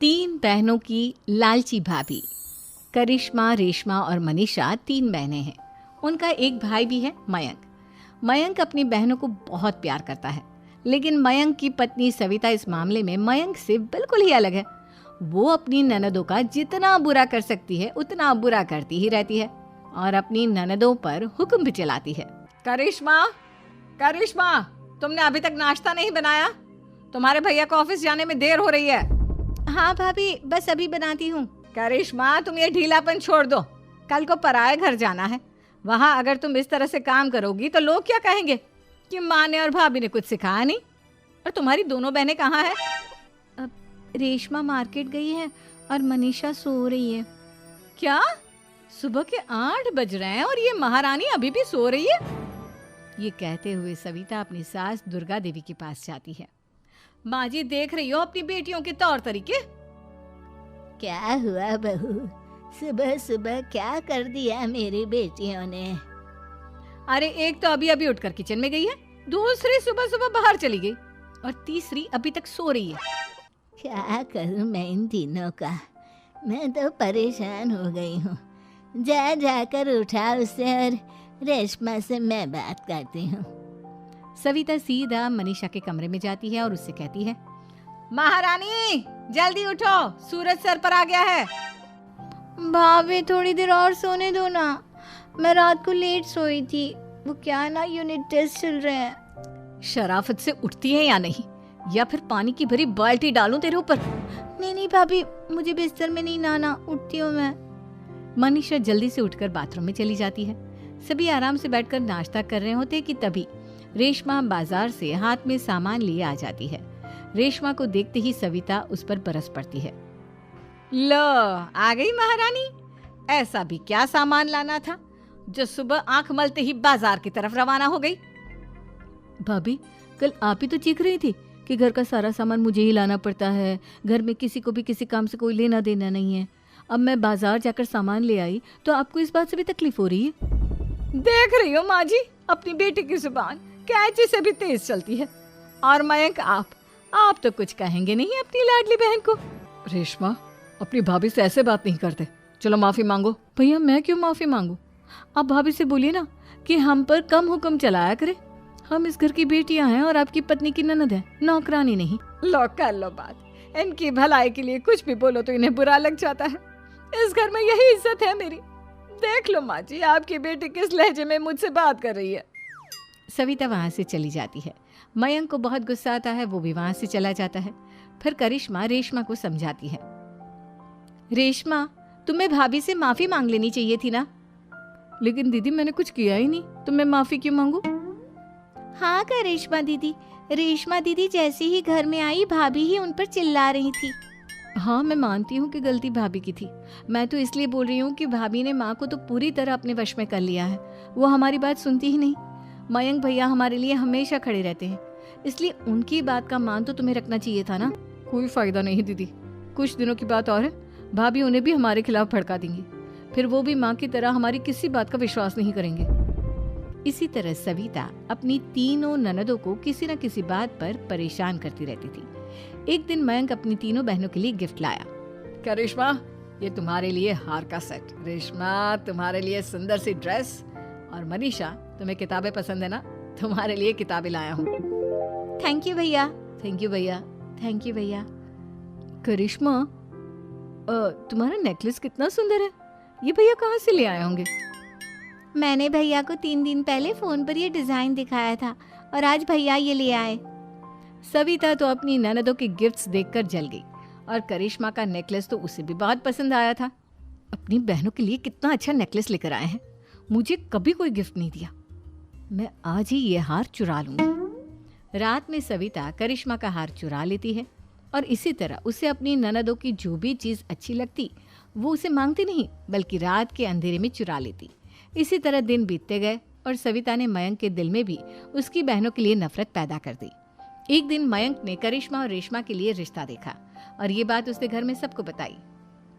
तीन बहनों की लालची भाभी। करिश्मा, रेशमा और मनीषा तीन बहनें हैं। उनका एक भाई भी है, मयंक। मयंक अपनी बहनों को बहुत प्यार करता है, लेकिन मयंक की पत्नी सविता इस मामले में मयंक से बिल्कुल ही अलग है। वो अपनी ननदों का जितना बुरा कर सकती है उतना बुरा करती ही रहती है और अपनी ननदों पर हुक्म भी चलाती है। करिश्मा, करिश्मा, तुमने अभी तक नाश्ता नहीं बनाया? तुम्हारे भैया को ऑफिस जाने में देर हो रही है। हाँ भाभी, बस अभी बनाती हूँ। करिश्मा, तुम ये ढीलापन छोड़ दो। कल को पराये घर जाना है। वहाँ अगर तुम इस तरह से काम करोगी तो लोग क्या कहेंगे कि माँ ने और भाभी ने कुछ सिखाया नहीं। और तुम्हारी दोनों बहनें कहाँ हैं? अब रेशमा मार्केट गई है और मनीषा सो रही है। क्या? सुबह के 8 बज रहे हैं और ये महारानी अभी भी सो रही है? ये कहते हुए सविता अपनी सास दुर्गा देवी के पास जाती है। माँ जी, देख रही हो अपनी बेटियों के तौर तरीके? क्या हुआ बहू, सुबह सुबह क्या कर दिया मेरी बेटियों ने? अरे एक तो अभी अभी उठकर किचन में गई है, दूसरी सुबह सुबह बाहर चली गई और तीसरी अभी तक सो रही है। क्या करूं मैं इन तीनों का? मैं तो परेशान हो गई हूँ। जा जाकर उठा उसे और रेशमा से मैं बात करती हूँ। सविता सीधा मनीषा के कमरे में जाती है और उससे कहती है, महारानी जल्दी उठो, सूरज सर पर आ गया है। भाभी थोड़ी देर और सोने दो ना, मैं रात को लेट सोई थी। वो क्या ना, यूनिट टेस्ट चल रहे हैं। शराफत से उठती है या नहीं, या फिर पानी की भरी बाल्टी डालूं तेरे ऊपर? नहीं भाभी, मुझे बिस्तर में नहीं नहाना, उठती हूँ मैं। मनीषा जल्दी से उठकर बाथरूम में चली जाती है। सभी आराम से बैठकर नाश्ता कर रहे होते कि तभी रेशमा बाजार से हाथ में सामान लिए आ जाती है। रेशमा को देखते ही सविता उस पर बरस पड़ती है। लो, आ गई महारानी। ऐसा भी क्या सामान लाना था जो सुबह आंख मलते ही बाजार की तरफ रवाना हो गई? भाभी, कल आप ही तो चीख रही थी कि घर का सारा सामान मुझे ही लाना पड़ता है, घर में किसी को भी किसी काम से कोई लेना देना नहीं है। अब मैं बाजार जाकर सामान ले आई तो आपको इस बात से भी तकलीफ हो रही है? देख रही हो माँ जी, अपनी बेटी की जुबान कैंची से भी तेज चलती है। और मयंक, आप तो कुछ कहेंगे नहीं अपनी लाडली बहन को। रेशमा, अपनी भाभी से ऐसे बात नहीं करते। चलो माफी मांगो। भैया, मैं क्यों माफी मांगू? आप भाभी से बोलिए ना कि हम पर कम हुक्म चलाया करे। हम इस घर की बेटियां हैं और आपकी पत्नी की ननद है, नौकरानी नहीं। लो कर लो बात। इनकी भलाई के लिए कुछ भी बोलो तो इन्हें बुरा लग जाता है। इस घर में यही इज्जत है मेरी। देख लो माँ जी, आपकी बेटी किस लहजे में मुझसे बात कर रही है। सविता वहां से चली जाती है। मयंक को बहुत गुस्सा आता है, वो भी वहां से चला जाता है। फिर करिश्मा रेशमा को समझाती है, रेशमा, तुम्हें भाभी से माफी मांग लेनी चाहिए थी ना। लेकिन दीदी, मैंने कुछ किया ही नहीं, तो मैं माफी क्यों मांगू? हाँ करिश्मा दीदी, रेशमा दीदी जैसे ही घर में आई भाभी ही उन पर चिल्ला रही थी। हाँ, मैं मानती हूँ कि गलती भाभी की थी। मैं तो इसलिए बोल रही हूँ कि भाभी ने माँ को तो पूरी तरह अपने वश में कर लिया है। वो हमारी बात सुनती ही नहीं। मयंक भैया हमारे लिए हमेशा खड़े रहते हैं, इसलिए उनकी बात का मान तो तुम्हें रखना चाहिए था ना। कोई फायदा नहीं दीदी, कुछ दिनों की बात और है, भाभी उन्हें भी हमारे खिलाफ भड़का देंगी। फिर वो भी माँ की तरह हमारी किसी बात का विश्वास नहीं करेंगे। इसी तरह सविता अपनी तीनों ननदों को किसी न किसी बात पर परेशान करती रहती थी। एक दिन मयंक अपनी तीनों बहनों के लिए गिफ्ट लाया। क्या रेशमा, ये तुम्हारे लिए हार का सेट। रेशमा, तुम्हारे लिए सुंदर सी ड्रेस। और मनीषा, तुम्हें किताबें पसंद है ना, तुम्हारे लिए किताबें लाया हूँ। थैंक यू भैया। थैंक यू भैया। थैंक यू भैया। करिश्मा, तुम्हारा नेकलेस कितना सुंदर है, ये भैया कहाँ से ले आए होंगे? मैंने भैया को 3 दिन पहले फोन पर ये डिजाइन दिखाया था और आज भैया ये ले आए। सविता तो अपनी ननदों के गिफ्ट्स देखकर जल गई और करिश्मा का नेकलेस तो उसे भी बहुत पसंद आया था। अपनी बहनों के लिए कितना अच्छा नेकलेस लेकर आए हैं, मुझे कभी कोई गिफ्ट नहीं दिया। मैं आज ही ये हार चुरा लूंगी। रात में सविता करिश्मा का हार चुरा लेती है और इसी तरह उसे अपनी ननदों की जो भी चीज़ अच्छी लगती वो उसे मांगती नहीं, बल्कि रात के अंधेरे में चुरा लेती। इसी तरह दिन बीतते गए और सविता ने मयंक के दिल में भी उसकी बहनों के लिए नफरत पैदा कर दी। एक दिन मयंक ने करिश्मा और रेशमा के लिए रिश्ता देखा और ये बात उसने घर में सबको बताई।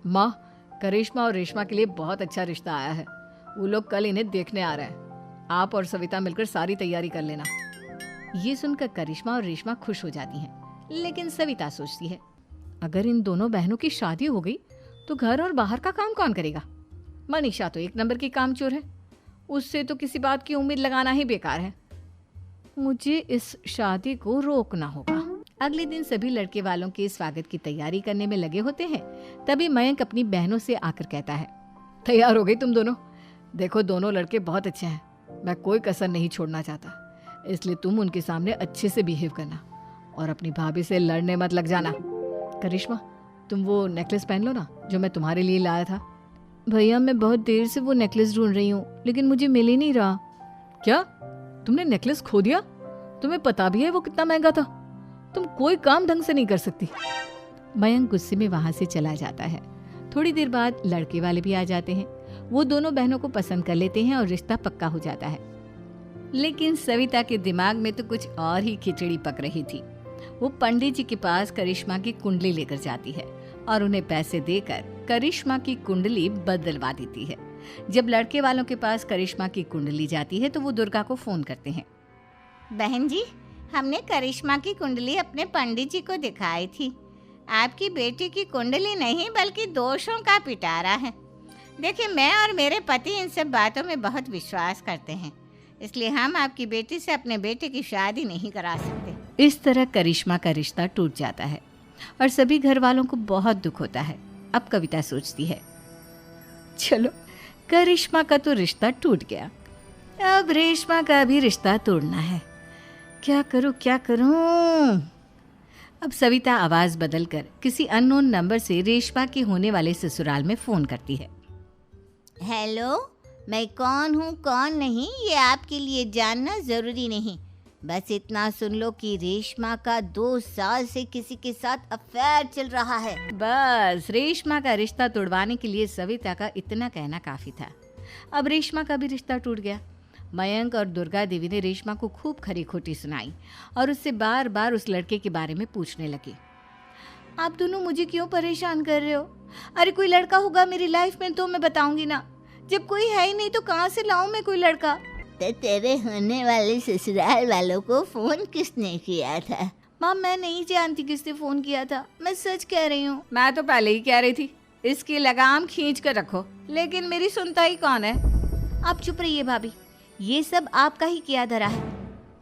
माँ, करिश्मा और रेशमा के लिए बहुत अच्छा रिश्ता आया है, वो लोग कल इन्हें देखने आ रहे हैं। आप और सविता मिलकर सारी तैयारी कर लेना। ये सुनकर करिश्मा और रेशमा खुश हो जाती हैं, लेकिन सविता सोचती है, अगर इन दोनों बहनों की शादी हो गई तो घर और बाहर का काम कौन करेगा? मनीषा तो एक नंबर की कामचोर है, उससे तो किसी बात की उम्मीद लगाना ही बेकार है। मुझे इस शादी को रोकना होगा। अगले दिन सभी लड़के वालों के स्वागत की तैयारी करने में लगे होते हैं। तभी मयंक अपनी बहनों से आकर कहता है, तैयार हो गई तुम दोनों? देखो दोनों लड़के बहुत अच्छे हैं, मैं कोई कसर नहीं छोड़ना चाहता, इसलिए तुम उनके सामने अच्छे से बिहेव करना और अपनी भाभी से लड़ने मत लग जाना। करिश्मा, तुम वो नेकलेस पहन लो ना जो मैं तुम्हारे लिए लाया था। भैया मैं बहुत देर से वो नेकलेस ढूंढ रही हूँ, लेकिन मुझे मिल ही नहीं रहा। क्या तुमने नेकलेस खो दिया? तुम्हें पता भी है वो कितना महंगा था? तुम कोई काम ढंग से नहीं कर सकती। मयंक गुस्से में वहां से चला जाता है। थोड़ी देर बाद लड़के वाले भी आ जाते हैं। वो दोनों बहनों को पसंद कर लेते हैं और रिश्ता पक्का हो जाता है। लेकिन सविता के दिमाग में तो कुछ और ही खिचड़ी पक रही थी। वो पंडित जी के पास करिश्मा की कुंडली लेकर जाती है और उन्हें पैसे देकर करिश्मा की कुंडली बदलवा देती है। जब लड़के वालों के पास करिश्मा की कुंडली जाती है तो वो दुर्गा को फोन करते हैं। बहन जी, हमने करिश्मा की कुंडली अपने पंडित जी को दिखाई थी। आपकी बेटी की कुंडली नहीं बल्कि दोषों का पिटारा है। देखिए, मैं और मेरे पति इन सब बातों में बहुत विश्वास करते हैं, इसलिए हम आपकी बेटी से अपने बेटे की शादी नहीं करा सकते। इस तरह करिश्मा का रिश्ता टूट जाता है और सभी घर वालों को बहुत दुख होता है। अब कविता सोचती है, चलो करिश्मा का तो रिश्ता टूट गया, अब रेशमा का भी रिश्ता तोड़ना है। क्या करूं? अब सविता आवाज बदलकर किसी अननोन नंबर से रेशमा के होने वाले ससुराल में फोन करती है। हेलो, मैं कौन हूँ कौन नहीं ये आपके लिए जानना जरूरी नहीं, बस इतना सुन लो कि रेशमा का 2 साल से किसी के साथ अफेयर चल रहा है। बस रेशमा का रिश्ता तोड़वाने के लिए सविता का इतना कहना काफी था। अब रेशमा का भी रिश्ता टूट गया। मयंक और दुर्गा देवी ने रेशमा को खूब खरी खोटी सुनाई और उससे बार बार उस लड़के के बारे में पूछने लगी। आप दोनों मुझे क्यों परेशान कर रहे हो? अरे कोई लड़का होगा मेरी लाइफ में तो मैं बताऊंगी ना, जब कोई है ही नहीं तो कहाँ से लाऊं मैं कोई लड़का? तो तेरे होने वाले ससुराल वालों को फोन किसने किया था? माँ मैं नहीं जानती किसने फोन किया था, मैं सच कह रही हूँ। मैं तो पहले ही कह रही थी इसकी लगाम खींच कर रखो, लेकिन मेरी सुनता ही कौन है। आप चुप रहिए भाभी, ये सब आपका ही किया धरा है।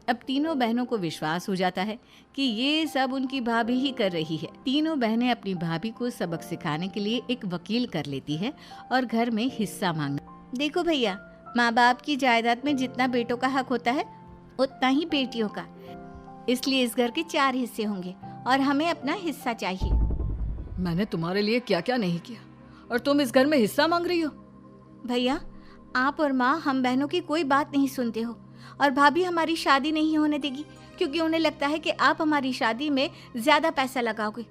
अब तीनों बहनों को विश्वास हो जाता है कि ये सब उनकी भाभी ही कर रही है। तीनों बहनें अपनी भाभी को सबक सिखाने के लिए एक वकील कर लेती है और घर में हिस्सा मांगना। देखो भैया, माँ बाप की जायदाद में जितना बेटों का हक होता है उतना ही बेटियों का, इसलिए इस घर के 4 हिस्से होंगे और हमें अपना हिस्सा चाहिए। मैंने तुम्हारे लिए क्या क्या नहीं किया और तुम इस घर में हिस्सा मांग रही हो? भैया, आप और माँ हम बहनों की कोई बात नहीं सुनते हो और भाभी हमारी शादी नहीं होने देगी क्योंकि उन्हें लगता है कि आप हमारी शादी में ज्यादा पैसा लगाओगे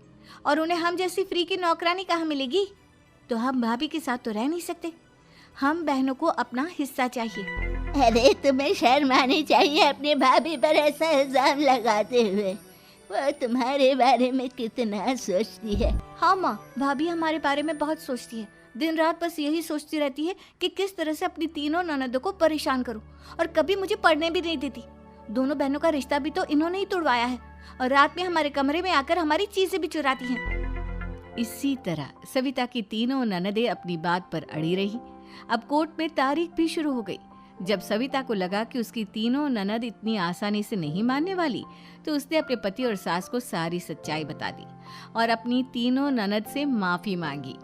और उन्हें हम जैसी फ्री की नौकरानी कहाँ मिलेगी। तो हम भाभी के साथ तो रह नहीं सकते, हम बहनों को अपना हिस्सा चाहिए। अरे तुम्हें शर्म आनी चाहिए अपनी भाभी पर ऐसा इल्जाम लगाते हुए। वो तुम्हारे बारे में कितना सोचती है। हाँ माँ, भाभी हमारे बारे में बहुत सोचती है, दिन रात बस यही सोचती रहती है कि किस तरह से अपनी तीनों ननदों को परेशान करूं और कभी मुझे पढ़ने भी नहीं देती। दोनों बहनों का रिश्ता भी तो इन्होंने ही तोड़वाया है और रात में हमारे कमरे में आकर हमारी चीजें भी चुराती हैं। इसी तरह सविता की तीनों ननदें अपनी बात पर अड़ी रही। अब कोर्ट में तारीख भी शुरू हो गई। जब सविता को लगा कि उसकी तीनों ननद इतनी आसानी से नहीं मानने वाली, तो उसने अपने पति और सास को सारी सच्चाई बता दी और अपनी तीनों ननद से माफी मांगी।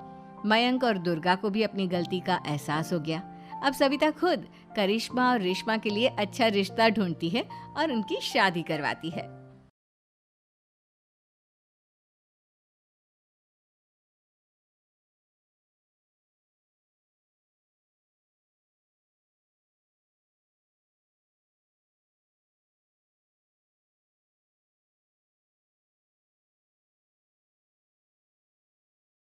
मयंक और दुर्गा को भी अपनी गलती का एहसास हो गया। अब सविता खुद करिश्मा और रेशमा के लिए अच्छा रिश्ता ढूंढती है और उनकी शादी करवाती है।